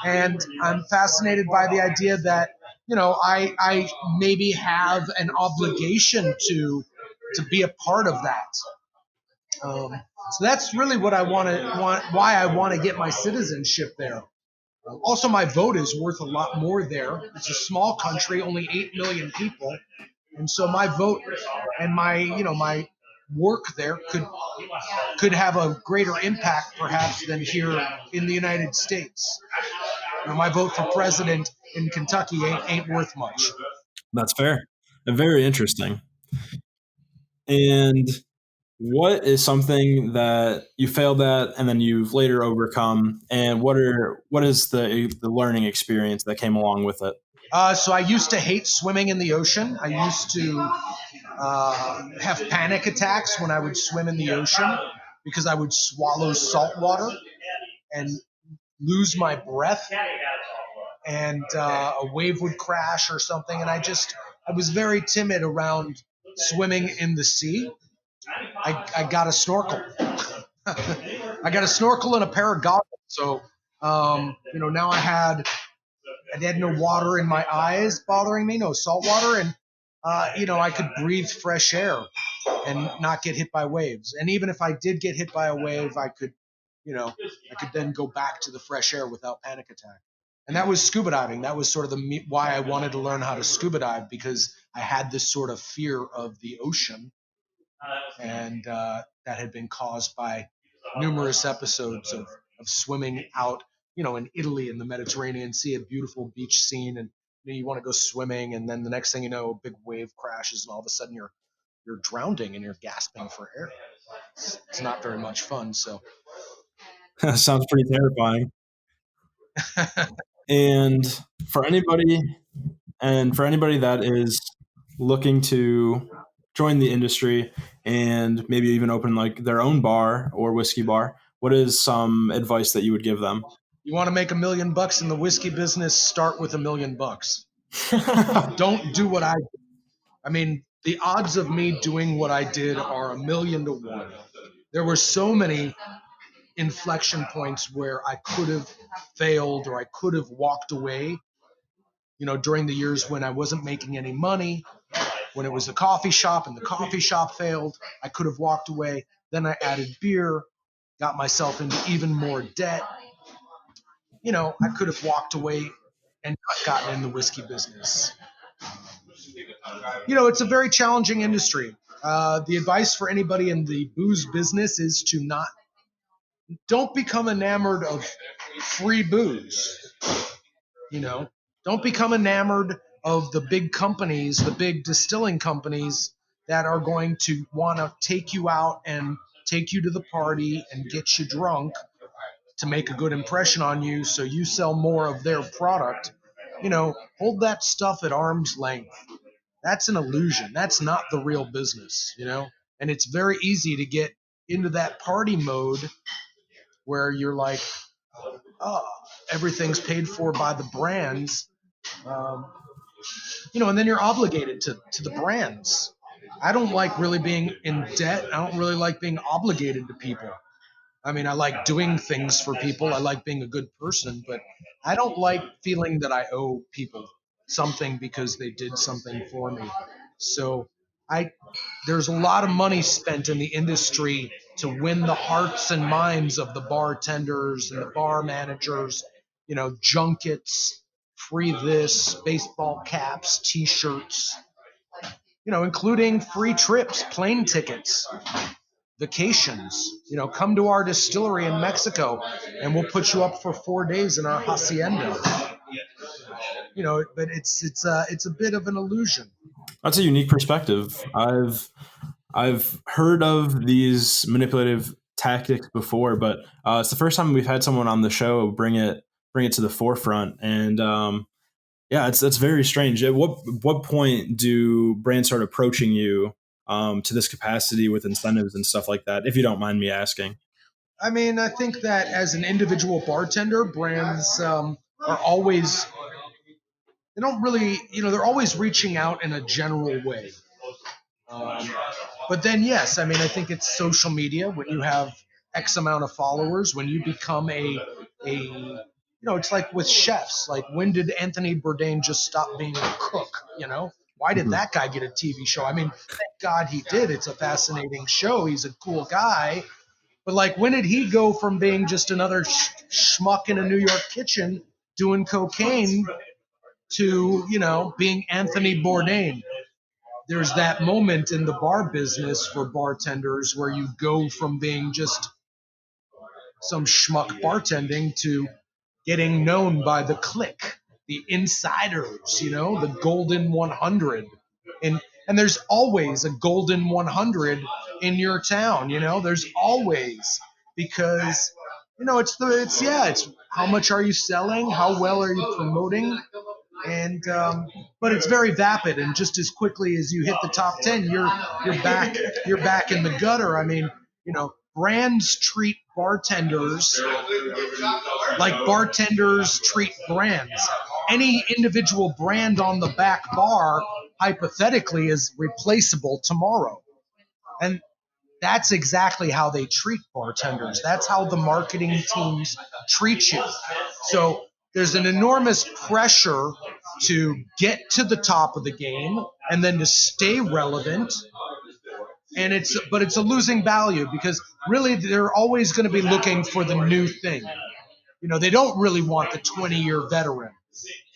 and I'm fascinated by the idea that, I maybe have an obligation to be a part of that. So that's really what why I want to get my citizenship there. Also, my vote is worth a lot more there. It's a small country, only 8 million people. And so my vote and my work there could have a greater impact perhaps than here in the United States. My vote for president in Kentucky ain't worth much. That's fair. And very interesting. And what is something that you failed at and then you've later overcome? And what is the learning experience that came along with it? So I used to hate swimming in the ocean. I used to have panic attacks when I would swim in the ocean because I would swallow salt water and lose my breath, and a wave would crash or something. And I was very timid around swimming in the sea. I got a snorkel. I got a snorkel and a pair of goggles. So, now I had no water in my eyes bothering me, no salt water, and I could breathe fresh air and not get hit by waves. And even if I did get hit by a wave, I could then go back to the fresh air without panic attack. And that was scuba diving. That was sort of why I wanted to learn how to scuba dive, because I had this sort of fear of the ocean, and that had been caused by numerous episodes of swimming out, in Italy in the Mediterranean Sea, a beautiful beach scene, and you want to go swimming, and then the next thing you know, a big wave crashes, and all of a sudden you're drowning and you're gasping for air. It's not very much fun. So Sounds pretty terrifying. And for anybody that is looking to join the industry and maybe even open like their own bar or whiskey bar, what is some advice that you would give them? You want to make $1 million in the whiskey business? Start with $1 million. Don't do what I did. I mean, the odds of me doing what I did are 1,000,000 to 1. There were so many inflection points where I could have failed or I could have walked away. during the years when I wasn't making any money, when it was a coffee shop and the coffee shop failed, I could have walked away. Then I added beer, got myself into even more debt. I could have walked away and not gotten in the whiskey business. It's a very challenging industry. The advice for anybody in the booze business is to don't become enamored of free booze. Don't become enamored of the big companies, the big distilling companies that are going to want to take you out and take you to the party and get you drunk to make a good impression on you so you sell more of their product. Hold that stuff at arm's length. That's an illusion. That's not the real business, And it's very easy to get into that party mode where you're like, oh, everything's paid for by the brands. And then you're obligated to the brands. I don't like really being in debt. I don't really like being obligated to people. I mean, I like doing things for people. I like being a good person, but I don't like feeling that I owe people something because they did something for me. So there's a lot of money spent in the industry to win the hearts and minds of the bartenders and the bar managers, junkets, free this, baseball caps, T-shirts, including free trips, plane tickets, vacations. Come to our distillery in Mexico and we'll put you up for 4 days in our hacienda. But it's a bit of an illusion. That's a unique perspective. I've heard of these manipulative tactics before, but it's the first time we've had someone on the show bring it to the forefront. And yeah, it's very strange. At what point do brands start approaching you to this capacity with incentives and stuff like that, if you don't mind me asking? I mean, I think that as an individual bartender, brands are always, they don't really, they're always reaching out in a general way. But then, yes, I mean, I think it's social media. When you have X amount of followers, when you become it's like with chefs. Like, when did Anthony Bourdain just stop being a cook? Why did that guy get a TV show? I mean, thank God he did. It's a fascinating show. He's a cool guy. But like, when did he go from being just another schmuck in a New York kitchen doing cocaine to, being Anthony Bourdain? There's that moment in the bar business for bartenders where you go from being just some schmuck bartending to getting known by the clique, the insiders, the golden 100. And there's always a golden 100 in your town, there's always, because, it's how much are you selling? How well are you promoting? And but it's very vapid, and just as quickly as you hit the top 10, you're back in the gutter. I mean, brands treat bartenders like bartenders treat brands. Any individual brand on the back bar hypothetically is replaceable tomorrow, and that's exactly how they treat bartenders. That's how the marketing teams treat you. So there's an enormous pressure to get to the top of the game and then to stay relevant. And it's a losing value, because really they're always going to be looking for the new thing. They don't really want the 20-year veteran,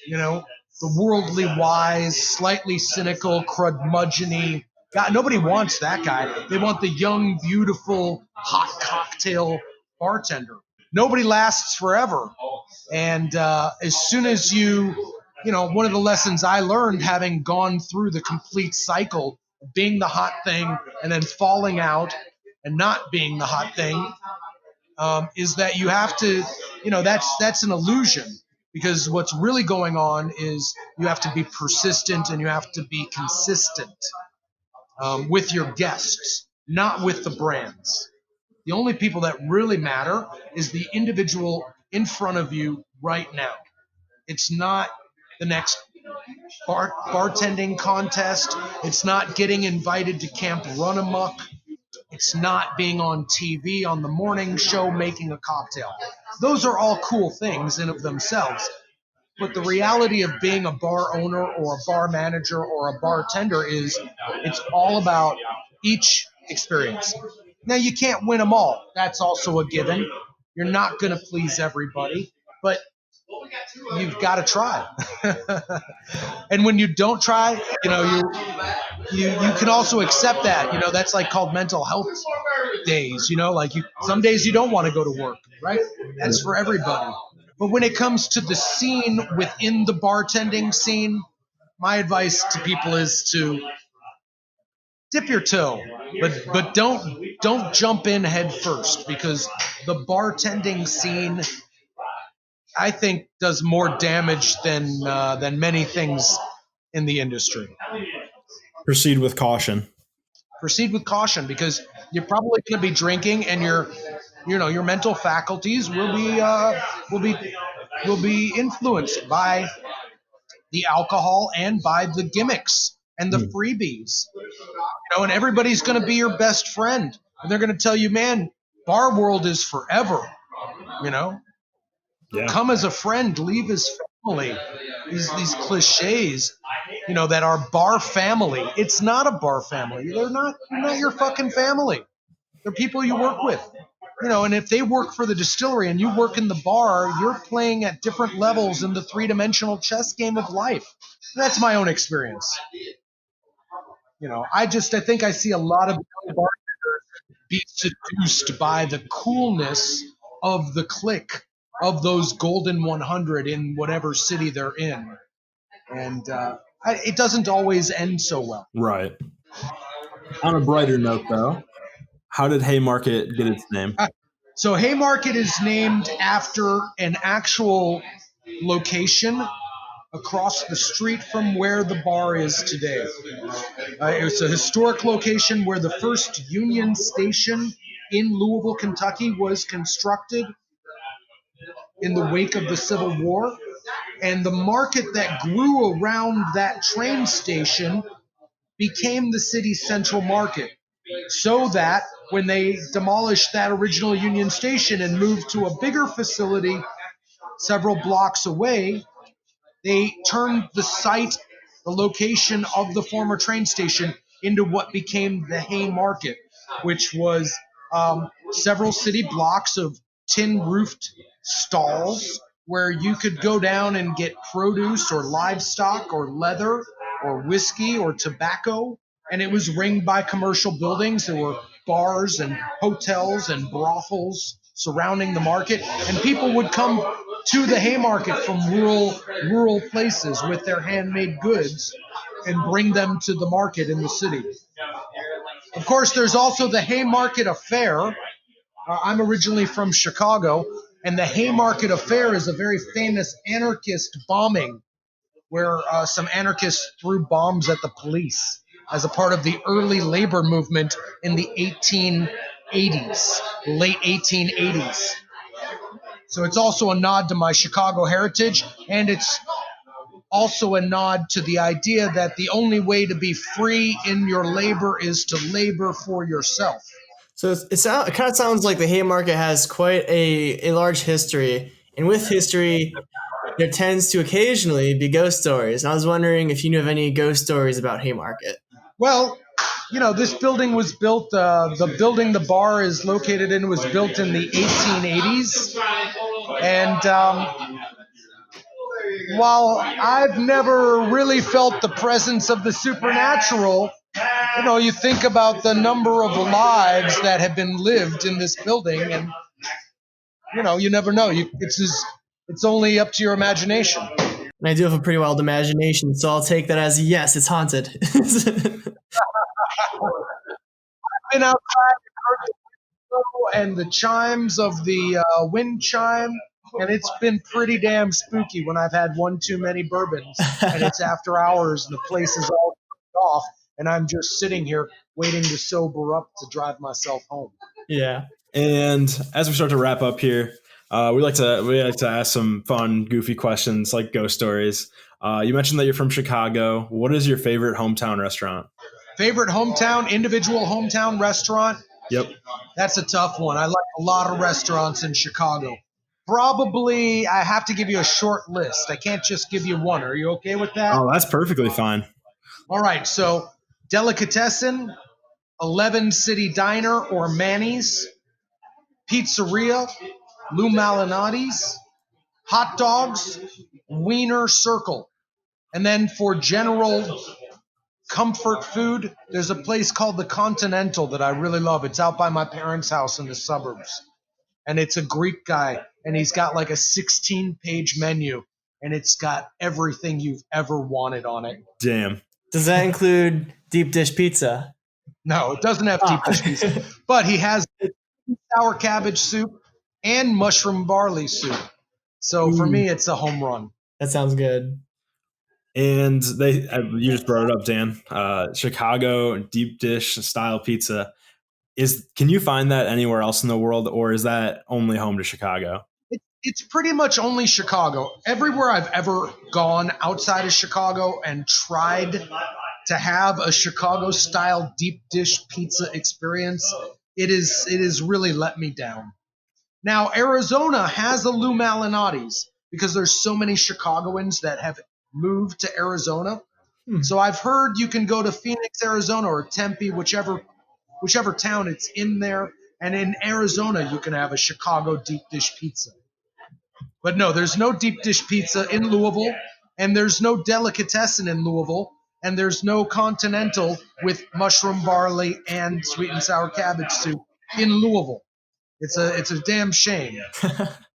the worldly wise, slightly cynical, curmudgeon-y. God, nobody wants that guy. They want the young, beautiful, hot cocktail bartender. Nobody lasts forever. And as soon as one of the lessons I learned, having gone through the complete cycle of being the hot thing and then falling out and not being the hot thing, is that you have to, that's an illusion. Because what's really going on is you have to be persistent and you have to be consistent with your guests, not with the brands. The only people that really matter is the individual in front of you right now. It's not the next bartending contest. It's not getting invited to Camp Run Amok. It's not being on TV on the morning show making a cocktail. Those are all cool things in of themselves. But the reality of being a bar owner or a bar manager or a bartender is it's all about each experience. Now, you can't win them all. That's also a given. You're not going to please everybody, but you've got to try. And when you don't try, you can also accept that. That's like called mental health days. Some days you don't want to go to work, right? That's for everybody. But when it comes to the scene within the bartending scene, my advice to people is to dip your toe, but don't jump in head first, because the bartending scene, I think, does more damage than many things in the industry. Proceed with caution. Proceed with caution, because you're probably going to be drinking, and your mental faculties will be influenced by the alcohol and by the gimmicks and the freebies. And everybody's going to be your best friend, and they're going to tell you, man, bar world is forever. Yeah. Come as a friend, leave as family. These cliches, that are bar family. It's not a bar family. You're not your fucking family. They're people you work with. And if they work for the distillery and you work in the bar, you're playing at different levels in the three-dimensional chess game of life. That's my own experience. I think I see a lot of bartenders be seduced by the coolness of the clique of those golden 100 in whatever city they're in. And it doesn't always end so well. Right. On a brighter note, though, how did Haymarket get its name? So Haymarket is named after an actual location across the street from where the bar is today. It's a historic location where the first Union Station in Louisville, Kentucky was constructed in the wake of the Civil War. And the market that grew around that train station became the city's central market. So that when they demolished that original Union Station and moved to a bigger facility several blocks away, they turned the location of the former train station, into what became the Haymarket, which was several city blocks of tin-roofed stalls where you could go down and get produce or livestock or leather or whiskey or tobacco. And it was ringed by commercial buildings. There were bars and hotels and brothels surrounding the market. And people would come to the Haymarket from rural places with their handmade goods and bring them to the market in the city. Of course, there's also the Haymarket Affair. I'm originally from Chicago, and the Haymarket Affair is a very famous anarchist bombing where some anarchists threw bombs at the police as a part of the early labor movement in the 1880s, late 1880s. So it's also a nod to my Chicago heritage, and it's also a nod to the idea that the only way to be free in your labor is to labor for yourself. So it kind of sounds like the Haymarket has quite a large history, and with history, there tends to occasionally be ghost stories. And I was wondering if you knew of any ghost stories about Haymarket. Well, this building was built, the building the bar is located in was built in the 1880s. And while I've never really felt the presence of the supernatural, you think about the number of lives that have been lived in this building, and you never know. It's only up to your imagination. And I do have a pretty wild imagination, so I'll take that as yes, it's haunted. I've been outside and heard the whistle and the chimes of the wind chime, and it's been pretty damn spooky when I've had one too many bourbons, and it's after hours and the place is all off, and I'm just sitting here waiting to sober up to drive myself home. Yeah. And as we start to wrap up here, we like to ask some fun, goofy questions like ghost stories. You mentioned that you're from Chicago. What is your favorite hometown restaurant? Favorite individual hometown restaurant? Yep. That's a tough one. I like a lot of restaurants in Chicago. Probably, I have to give you a short list. I can't just give you one. Are you okay with that? Oh, that's perfectly fine. All right. So, Delicatessen, 11 City Diner or Manny's, Pizzeria, Lou Malinotti's, hot dogs, Wiener Circle. And then for general comfort food, there's a place called the Continental that I really love. It's out by my parents' house in the suburbs. And it's a Greek guy, and he's got like a 16-page menu, and it's got everything you've ever wanted on it. Damn. Does that include deep dish pizza? No, it doesn't have deep dish pizza. But he has sour cabbage soup and mushroom barley soup. So for me, it's a home run. That sounds good. And you just brought it up, Dan. Chicago deep dish style pizza. Can you find that anywhere else in the world, or is that only home to Chicago? It's pretty much only Chicago. Everywhere I've ever gone outside of Chicago and tried to have a Chicago-style deep dish pizza experience, it is really let me down. Now, Arizona has a Lou Malinotti's because there's so many Chicagoans that have moved to Arizona. So I've heard you can go to Phoenix, Arizona, or Tempe, whichever town it's in there, and in Arizona you can have a Chicago deep dish pizza. But no, there's no deep dish pizza in Louisville, and there's no delicatessen in Louisville, and there's no Continental with mushroom barley and sweet and sour cabbage soup in Louisville. It's a damn shame.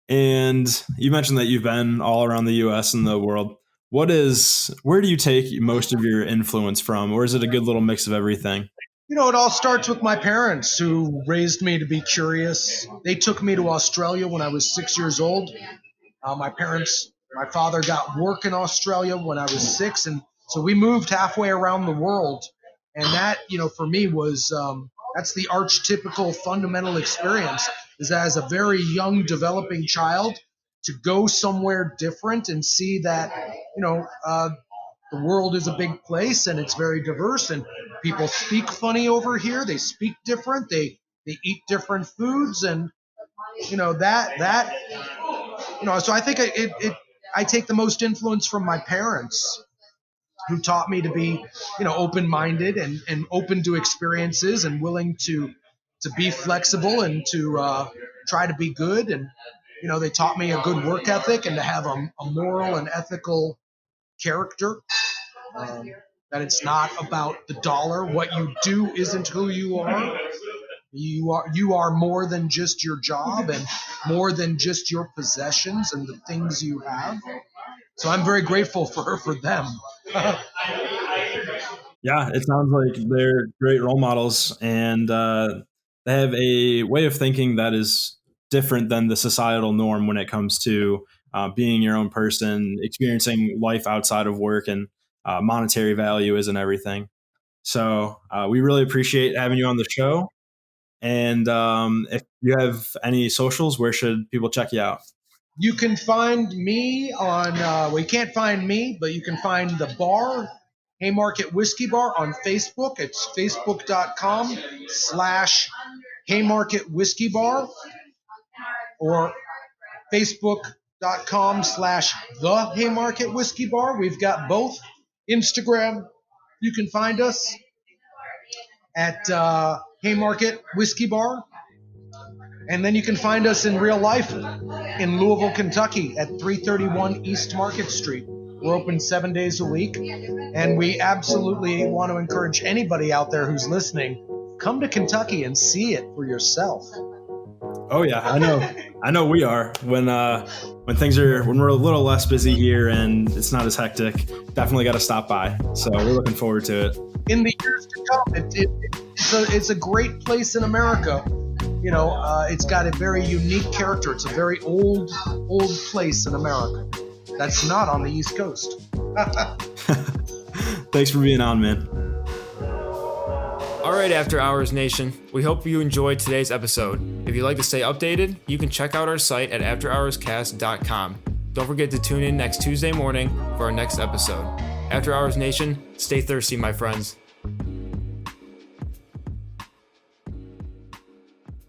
And you mentioned that you've been all around the U.S. and the world. Where do you take most of your influence from, or is it a good little mix of everything? You know, it all starts with my parents who raised me to be curious. They took me to Australia when I was 6 years old. My father got work in Australia when I was 6, and so we moved halfway around the world. And that, for me was, that's the archetypical fundamental experience, is as a very young developing child to go somewhere different and see that, the world is a big place and it's very diverse, and people speak funny over here. They speak different. They eat different foods, and so I think I take the most influence from my parents, who taught me to be, open-minded and open to experiences and willing to be flexible and to try to be good. And, they taught me a good work ethic and to have a moral and ethical character, that it's not about the dollar. What you do isn't who you are. You are more than just your job and more than just your possessions and the things you have. So I'm very grateful for them. Yeah, it sounds like they're great role models, and they have a way of thinking that is different than the societal norm when it comes to being your own person, experiencing life outside of work, and monetary value isn't everything. So we really appreciate having you on the show. And if you have any socials, where should people check you out? You can find me on, you can't find me, but you can find the bar, Haymarket Whiskey Bar, on Facebook. It's facebook.com/Haymarket Whiskey Bar or facebook.com/The Haymarket Whiskey Bar. We've got both. Instagram, you can find us at Haymarket Whiskey Bar. And then you can find us in real life in Louisville, Kentucky at 331 East Market Street. We're open 7 days a week, and we absolutely want to encourage anybody out there who's listening, come to Kentucky and see it for yourself. Oh yeah, I know we are. When we're a little less busy here and it's not as hectic, definitely got to stop by. So we're looking forward to it. In the years to come, it's a great place in America. It's got a very unique character. It's a very old place in America that's not on the East Coast. Thanks for being on, man. All right, After Hours Nation, we hope you enjoyed today's episode. If you'd like to stay updated, you can check out our site at AfterHoursCast.com. Don't forget to tune in next Tuesday morning for our next episode. After Hours Nation, stay thirsty, my friends.